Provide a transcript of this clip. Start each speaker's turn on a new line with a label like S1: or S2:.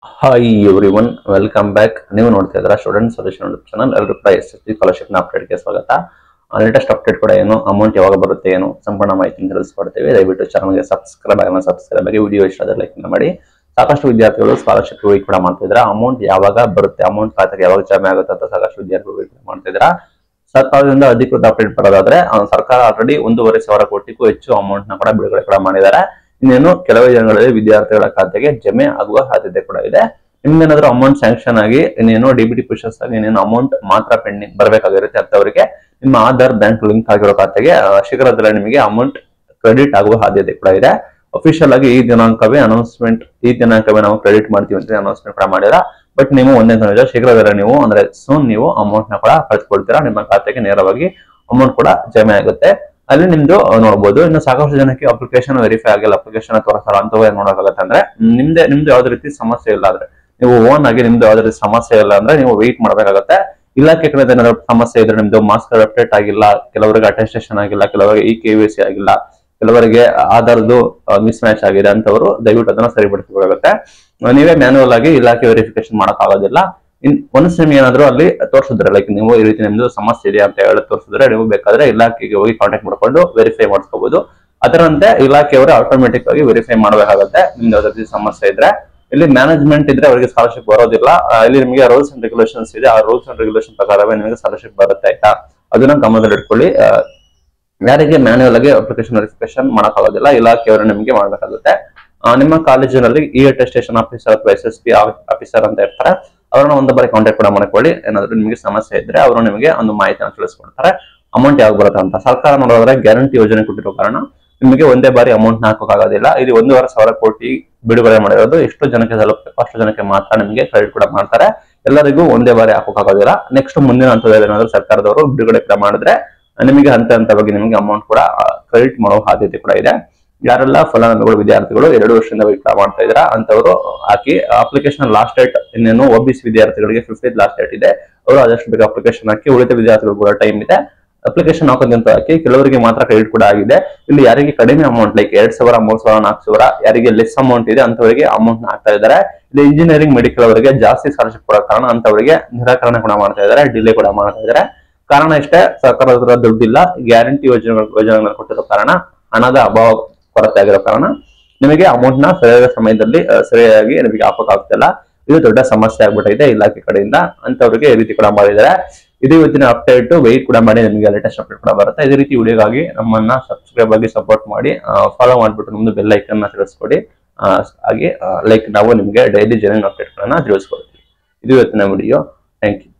S1: Hi everyone, welcome back. ನೀವು ನೋಡ್ತಾ ಇದ್ದೀರಾ ಸ್ಟೂಡೆಂಟ್ ಸೊಲ್ಯೂಷನ್ ಚಾನಲ್. ಎಲ್ಲರೂ SSC ಸ್ಕಾಲರ್ಶಿಪ್ ನ ಅಪ್ಡೇಟ್ಗೆ ಸ್ವಾಗತ. ಲೇಟೆಸ್ಟ್ ಅಪ್ಡೇಟ್ ಕೂಡ ಏನು, ಅಮೌಂಟ್ ಯಾವಾಗ ಬರುತ್ತೆ, ಏನು ಸಂಪೂರ್ಣ ಮಾಹಿತಿ ತಿಳಿಸ್ಕೊಡ್ತೀವಿ. ದಯವಿಟ್ಟು ಚಾನಲ್ಗೆ ಸಬ್ಸ್ಕ್ರೈಬ್ ಆಗಿ ವಿಡಿಯೋ ಇಷ್ಟ ಆದರೆ ಲೈಕ್ ಮಾಡಿ. ಸಾಕಷ್ಟು ವಿದ್ಯಾರ್ಥಿಗಳು ಸ್ಕಾಲರ್ಶಿಪ್ ವೇಟ್ ಕೂಡ ಮಾಡ್ತಾ ಇದ್ದಾರೆ. ಅಮೌಂಟ್ ಯಾವಾಗ ಬರುತ್ತೆ, ಅಮೌಂಟ್ ಖಾತೆಗೆ ಯಾವಾಗ ಜಮೆ ಆಗುತ್ತೆ ಅಂತ ಸಾಕಷ್ಟು ವಿದ್ಯಾರ್ಥಿಗಳು ವೇಟ್ ಮಾಡ್ತಾ ಇದ್ದಾರೆ. ಸರ್ಕಾರದಿಂದ ಅಧಿಕೃತ ಅಪ್ಡೇಟ್ ಬರೋದಾದ್ರೆ ಸರ್ಕಾರ ಆಲ್ರೆಡಿ 1,500 ಕೋಟಿಗೂ ಹೆಚ್ಚು ಅಮೌಂಟ್ ನ ಕೂಡ ಬಿಡುಗಡೆ ಕೂಡ ಮಾಡಿದ್ದಾರೆ. ಇನ್ನೇನು ಕೆಲವೇ ದಿನಗಳಲ್ಲಿ ವಿದ್ಯಾರ್ಥಿಗಳ ಖಾತೆಗೆ ಜಮೆ ಆಗುವ ಸಾಧ್ಯತೆ ಕೂಡ ಇದೆ. ನಿಮ್ದೇನಾದ್ರೂ ಅಮೌಂಟ್ ಸ್ಯಾಂಕ್ಷನ್ ಆಗಿ ಇನ್ನೇನು ಡಿಬಿಟಿ ಪುಷಸ್ ಆಗಿ ಇನ್ನೇನು ಅಮೌಂಟ್ ಮಾತ್ರ ಪೆಂಡಿಂಗ್ ಬರಬೇಕಾಗಿರುತ್ತೆ ಅಂತವರಿಗೆ ನಿಮ್ಮ ಆಧಾರ್ ಬ್ಯಾಂಕ್ ಲಿಂಕ್ ಆಗಿರೋ ಖಾತೆಗೆ ಶೀಘ್ರದಲ್ಲೇ ನಿಮಗೆ ಅಮೌಂಟ್ ಕ್ರೆಡಿಟ್ ಆಗುವ ಸಾಧ್ಯತೆ ಕೂಡ ಇದೆ. ಅಫಿಷಿಯಲ್ ಆಗಿ ಈ ದಿನಾಂಕವೇ ನಾವು ಕ್ರೆಡಿಟ್ ಮಾಡ್ತೀವಿ ಅಂತ ಅನೌನ್ಸ್ಮೆಂಟ್ ಕೂಡ ಮಾಡಿರ. ಬಟ್ ನೀವು ಒಂದೇ ದಿನ ಶೀಘ್ರದಲ್ಲೇ ನೀವು ಅಂದ್ರೆ ಸೂನ್ ನೀವು ಅಮೌಂಟ್ ನ ಕೂಡ ಕಳ್ಸಿಕೊಳ್ತೀರಾ. ನಿಮ್ಮ ಖಾತೆಗೆ ನೇರವಾಗಿ ಅಮೌಂಟ್ ಕೂಡ ಜಮೆ ಆಗುತ್ತೆ. ಅಲ್ಲಿ ನಿಮ್ದು ನೋಡಬಹುದು. ಇನ್ನು ಸಾಕಷ್ಟು ಜನಕ್ಕೆ ಅಪ್ಲಿಕೇಶನ್ ವೆರಿಫೈ ಆಗಿಲ್ಲ, ಅಪ್ಲಿಕೇಶನ್ ತೋರಿಸಲ್ಲ ಅಂತವೇ ನೋಡೋಕ್ಕಾಗತ್ತೆ. ಅಂದ್ರೆ ನಿಮ್ದು ಯಾವ್ದು ರೀತಿ ಸಮಸ್ಯೆ ಇಲ್ಲ ಅಂದ್ರೆ ನೀವು ಓನ್ ಆಗಿ ನಿಮ್ದು ಯಾವ್ದು ರೀತಿ ಸಮಸ್ಯೆ ಇಲ್ಲ ಅಂದ್ರೆ ನೀವು ವೆಯ್ಟ್ ಮಾಡ್ಬೇಕಾಗತ್ತೆ. ಇಲಾಖೆ ಕಡೆ ಏನಾದ್ರು ಸಮಸ್ಯೆ ಇದ್ರೆ ನಿಮ್ದು ಮಾರ್ಕ್ಸ್ ಕಾರ್ಡ್ ಅಪ್ಡೇಟ್ ಆಗಿಲ್ಲ, ಕೆಲವರಿಗೆ ಅಟೆಸ್ಟೇಷನ್ ಆಗಿಲ್ಲ, ಕೆಲವರಿಗೆ KYC ಆಗಿಲ್ಲ, ಕೆಲವರಿಗೆ ಆಧಾರ್ದು ಮಿಸ್ ಮ್ಯಾಚ್ ಆಗಿದೆ ಅಂತವರು ದಯವಿಟ್ಟು ಅದನ್ನ ಸರಿಪಡಿಸಬೇಕಾಗುತ್ತೆ. ನೀವೇ ಮ್ಯಾನ್ಯುವಲ್ ಆಗಿ ಇಲಾಖೆ ವೆರಿಫಿಕೇಶನ್ ಮಾಡಕ್ ಆಗೋದಿಲ್ಲ. ಒಂದ್ ಸೆಮ್ ಏನಾದ್ರು ಅಲ್ಲಿ ತೋರಿಸಿದ್ರೆ ಲೈಕ್ ನೀವು ಈ ರೀತಿ ನಿಮ್ದು ಸಮಸ್ಯೆ ಇದೆ ಅಂತ ಹೇಳಿ ತೋರಿಸಿದ್ರೆ ನೀವು ಬೇಕಾದ್ರೆ ಇಲಾಖೆಗೆ ಹೋಗಿ ಕಾಂಟ್ಯಾಕ್ಟ್ ಮಾಡ್ಕೊಂಡು ವೆರಿಫೈ ಮಾಡಿಸ್ಕೋಬಹುದು. ಅದರಂತೆ ಇಲಾಖೆಯವರು ಆಟೋಮೆಟಿಕ್ ಆಗಿ ವೆರಿಫೈ ಮಾಡಬೇಕಾಗುತ್ತೆ ನಿಮ್ದು ಯಾವ್ದು ರೀತಿ ಸಮಸ್ಯೆ ಇದ್ರೆ. ಇಲ್ಲಿ ಮ್ಯಾನೇಜ್ಮೆಂಟ್ ಇದ್ರೆ ಅವರಿಗೆ ಸ್ಕಾಲರ್ಶಿಪ್ ಬರೋದಿಲ್ಲ. ಇಲ್ಲಿ ನಿಮಗೆ ರೂಲ್ಸ್ ಅಂಡ್ ರೆಗ್ಯುಲೇಷನ್ಸ್ ಇದೆ, ಆ ರೂಲ್ಸ್ ಅಂಡ್ ರೆಗ್ಯುಲೇಷನ್ ಪ್ರಕಾರವೇ ನಿಮಗೆ ಸ್ಕಾಲರ್ಶಿಪ್ ಬರುತ್ತೆ. ಆಯ್ತಾ, ಅದನ್ನ ಗಮನದಲ್ಲಿ ಇಟ್ಕೊಳ್ಳಿ. ಯಾರಿಗೆ ಮ್ಯಾನ್ಯುವಲ್ ಆಗಿ ಅಪ್ಲಿಕೇಶನ್ ವೆರಿಫಿಕೇಶನ್ ಮಾಡಕ್ಕಾಗೋದಿಲ್ಲ, ಇಲಾಖೆಯವರು ನಿಮಗೆ ಮಾಡಬೇಕಾಗುತ್ತೆ. ನಿಮ್ಮ ಕಾಲೇಜಿನಲ್ಲಿ ಅಟೆಸ್ಟೇಷನ್ ಆಫೀಸರ್ ಅಥವಾ SSP ಆಫೀಸರ್ ಅಂತ ಇರ್ತಾರೆ, ಅವ್ರನ್ನ ಒಂದು ಬಾರಿ ಕಾಂಟ್ಯಾಕ್ಟ್ ಕೂಡ ಮಾಡ್ಕೊಳ್ಳಿ. ಏನಾದ್ರು ನಿಮಗೆ ಸಮಸ್ಯೆ ಇದ್ರೆ ಅವರು ನಿಮಗೆ ಒಂದು ಮಾಹಿತಿಯನ್ನು ತಿಳಿಸ್ಕೊಡ್ತಾರೆ. ಅಮೌಂಟ್ ಯಾವಾಗ ಬರುತ್ತೆ ಅಂತ ಸರ್ಕಾರ ನೋಡೋದ್ರೆ ಗ್ಯಾರಂಟಿ ಯೋಜನೆ ಕೊಟ್ಟಿರೋ ಕಾರಣ ನಿಮಗೆ ಒಂದೇ ಬಾರಿ ಅಮೌಂಟ್ ನ ಹಾಕೋಕ್ಕಾಗೋದಿಲ್ಲ. ಇದು 1,500 ಕೋಟಿ ಬಿಡುಗಡೆ ಮಾಡಿರೋದು ಎಷ್ಟು ಜನಕ್ಕೆ ತಲುಪಬೇಕು ಅಷ್ಟು ಜನಕ್ಕೆ ಮಾತ್ರ ನಿಮಗೆ ಕ್ರೆಡಿಟ್ ಕೂಡ ಮಾಡ್ತಾರೆ. ಎಲ್ಲರಿಗೂ ಒಂದೇ ಬಾರಿ ಹಾಕೋಕ್ಕಾಗೋದಿಲ್ಲ. ನೆಕ್ಸ್ಟ್ ಮುಂದಿನ ಹಂತದಲ್ಲಿ ಏನಾದ್ರು ಸರ್ಕಾರದವರು ಬಿಡುಗಡೆ ಕೂಡ ಮಾಡಿದ್ರೆ ನಿಮಗೆ ಹಂತವಾಗಿ ನಿಮಗೆ ಅಮೌಂಟ್ ಕೂಡ ಕ್ರೆಡಿಟ್ ಮಾಡೋ ಸಾಧ್ಯತೆ ಕೂಡ ಇದೆ. ಯಾರೆಲ್ಲ ಫಲಾನುಭವಿಗಳು ವಿದ್ಯಾರ್ಥಿಗಳು 2 ವರ್ಷದಿಂದ ವೇಟ್ ಮಾಡ್ತಾ ಇದ್ದೀರಾ ಅಂತವರು ಹಾಕಿ. ಅಪ್ಲಿಕೇಶನ್ ಲಾಸ್ಟ್ ಡೇಟ್ ಇನ್ನೇನು OBC ವಿದ್ಯಾರ್ಥಿಗಳಿಗೆ 50th ಲಾಸ್ಟ್ ಡೇಟ್ ಇದೆ. ಅವರು ಆದಷ್ಟು ಬೇಗ ಅಪ್ಲಿಕೇಶನ್ ಹಾಕಿ. ಉಳಿದ ವಿದ್ಯಾರ್ಥಿಗಳು ಕೂಡ ಟೈಮ್ ಇದೆ, ಅಪ್ಲಿಕೇಶನ್ ಹಾಕೋದಂತ ಹಾಕಿ. ಕೆಲವರಿಗೆ ಮಾತ್ರ ಕ್ರೆಡಿಟ್ ಕೂಡ ಆಗಿದೆ. ಇಲ್ಲಿ ಯಾರಿಗೆ ಕಡಿಮೆ ಅಮೌಂಟ್ ಲೈಕ್ 2,000, 3,000, 4,000 ಯಾರಿಗೆ ಲೆಸ್ ಅಮೌಂಟ್ ಇದೆ ಅಂತವರಿಗೆ ಅಮೌಂಟ್ ಹಾಕ್ತಾ ಇದ್ದಾರೆ. ಇಲ್ಲಿ ಇಂಜಿನಿಯರಿಂಗ್ ಮೆಡಿಕಲ್ ಅವರಿಗೆ ಜಾಸ್ತಿ ಸ್ಕಾಲರ್ಶಿಪ್ ಕೊಡೋ ಕಾರಣ ಅಂತವರಿಗೆ ನಿರಾಕರಣೆ ಕೂಡ ಮಾಡ್ತಾ ಇದ್ದಾರೆ, ಡಿಲೇ ಕೂಡ ಮಾಡ್ತಾ ಇದ್ದಾರೆ. ಕಾರಣ ಇಷ್ಟೇ, ಸರ್ಕಾರದ ಹತ್ರ ದುಡ್ಡಿಲ್ಲ. ಗ್ಯಾರಂಟಿ ಯೋಜನೆಗಳು ಕೊಟ್ಟಿರೋ ಕಾರಣ, ಹಣದ ಅಭಾವ ಕೊರತೆ ಆಗಿರೋ ಕಾರಣ ನಿಮಗೆ ಅಮೌಂಟ್ ನ ಸರಿಯಾದ ಸಮಯದಲ್ಲಿ ಸರಿಯಾಗಿ ನಿಮಗೆ ಹಾಕೋಕ್ಕಾಗ್ತಿಲ್ಲ. ಇದು ದೊಡ್ಡ ಸಮಸ್ಯೆ ಆಗ್ಬಿಟ್ಟಿದೆ ಇಲಾಖೆ ಕಡೆಯಿಂದ. ಅಂತವರಿಗೆ ಈ ರೀತಿ ಕೂಡ ಮಾಡಿದ್ದಾರೆ. ಇದು ಇವತ್ತಿನ ಅಪ್ಡೇಟ್. ವೆಯ್ಟ್ ಕೂಡ ಮಾಡಿ, ನಿಮಗೆ ಲೇಟೆಸ್ಟ್ ಅಪ್ಡೇಟ್ ಕೂಡ ಬರುತ್ತೆ. ಇದೇ ರೀತಿ ವಿಡಿಯೋಗಾಗಿ ನಮ್ಮನ್ನ ಸಬ್ಸ್ಕ್ರೈಬ್ ಆಗಿ ಸಪೋರ್ಟ್ ಮಾಡಿ, ಫಾಲೋ ಮಾಡ್ಬಿಟ್ಟು ನಮ್ದು ಬೆಲ್ ಐಕನ್ ನ ತಿಳಿಸ್ಕೊಡಿ. ಹಾಗೆ ಲೈಕ್ ನಾವು ನಿಮಗೆ ಡೈಲಿ ಜೆನ್ಯೂನ್ ಅಪ್ಡೇಟ್ ಗಳನ್ನ ತಿಳಿಸ್ಕೊಡ್ತೀವಿ. ಇದು ಇವತ್ತಿನ ವಿಡಿಯೋ. Thank you.